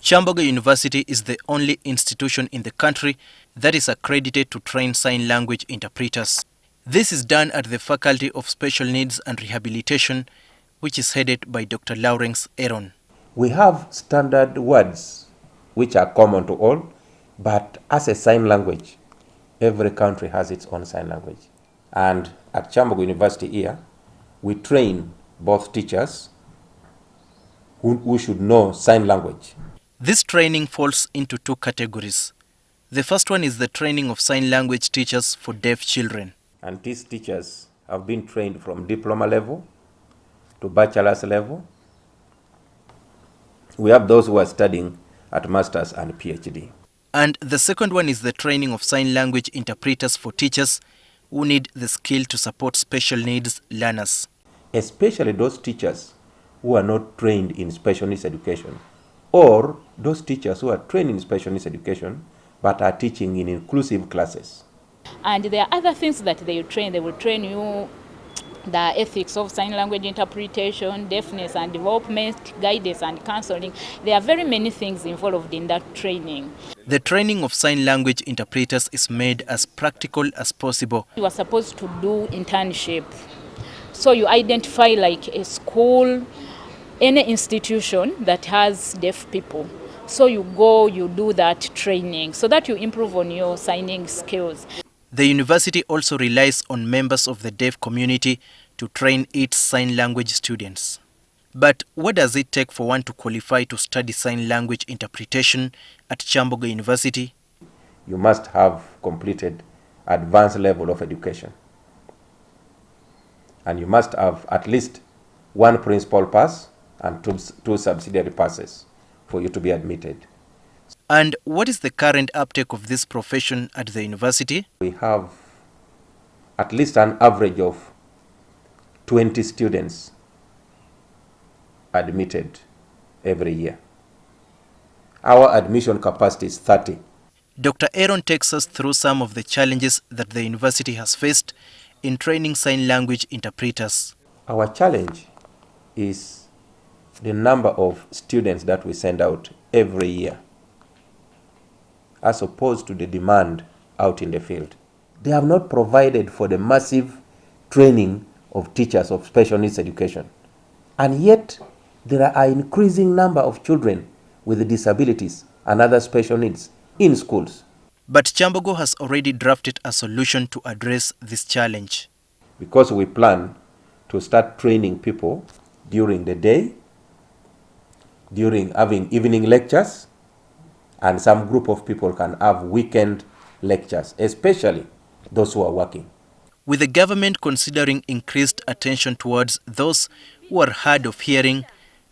Kyambogo University is the only institution in the country that is accredited to train sign language interpreters. This is done at the Faculty of Special Needs and Rehabilitation, which is headed by Dr. Lawrence Aaron. We have standard words which are common to all, but as a sign language, every country has its own sign language. And at Kyambogo University here, we train both teachers who should know sign language. This training falls into two categories. The first one is the training of sign language teachers for deaf children. And these teachers have been trained from diploma level to bachelor's level. We have those who are studying at master's and PhD. And the second one is the training of sign language interpreters for teachers who need the skill to support special needs learners. Especially those teachers who are not trained in special needs education, or those teachers who are trained in special needs education but are teaching in inclusive classes. And there are other things that they will train you, the ethics of sign language interpretation, deafness and development, guidance and counseling. There are very many things involved in that training. The training of sign language interpreters is made as practical as possible. You are supposed to do internship. So you identify like a school, any institution that has deaf people. So you go, you do that training so that you improve on your signing skills. The university also relies on members of the deaf community to train its sign language students. But what does it take for one to qualify to study sign language interpretation at Kyambogo University? You must have completed advanced level of education. And you must have at least one principal pass and two subsidiary passes for you to be admitted. And what is the current uptake of this profession at the university? We have at least an average of 20 students admitted every year. Our admission capacity is 30. Dr. Aaron takes us through some of the challenges that the university has faced in training sign language interpreters. Our challenge is the number of students that we send out every year, as opposed to the demand out in the field. They have not provided for the massive training of teachers of special needs education. And yet, there are an increasing number of children with disabilities and other special needs in schools. But Kyambogo has already drafted a solution to address this challenge. Because we plan to start training people during the day, during having evening lectures, and some group of people can have weekend lectures, especially those who are working. With the government considering increased attention towards those who are hard of hearing,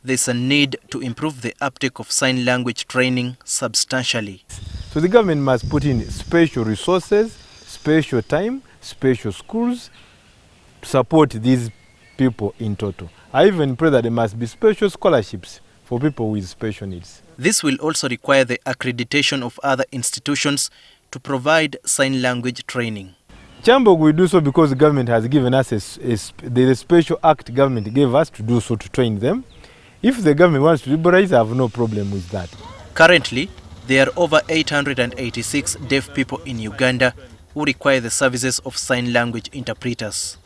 there's a need to improve the uptake of sign language training substantially. So the government must put in special resources, special time, special schools to support these people in total. I even pray that there must be special scholarships for people with special needs. This will also require the accreditation of other institutions to provide sign language training. Kyambogo will do so because the government has given us the special act government gave us to do so, to train them. If the government wants to liberalize, I have no problem with that. Currently, there are over 886 deaf people in Uganda who require the services of sign language interpreters.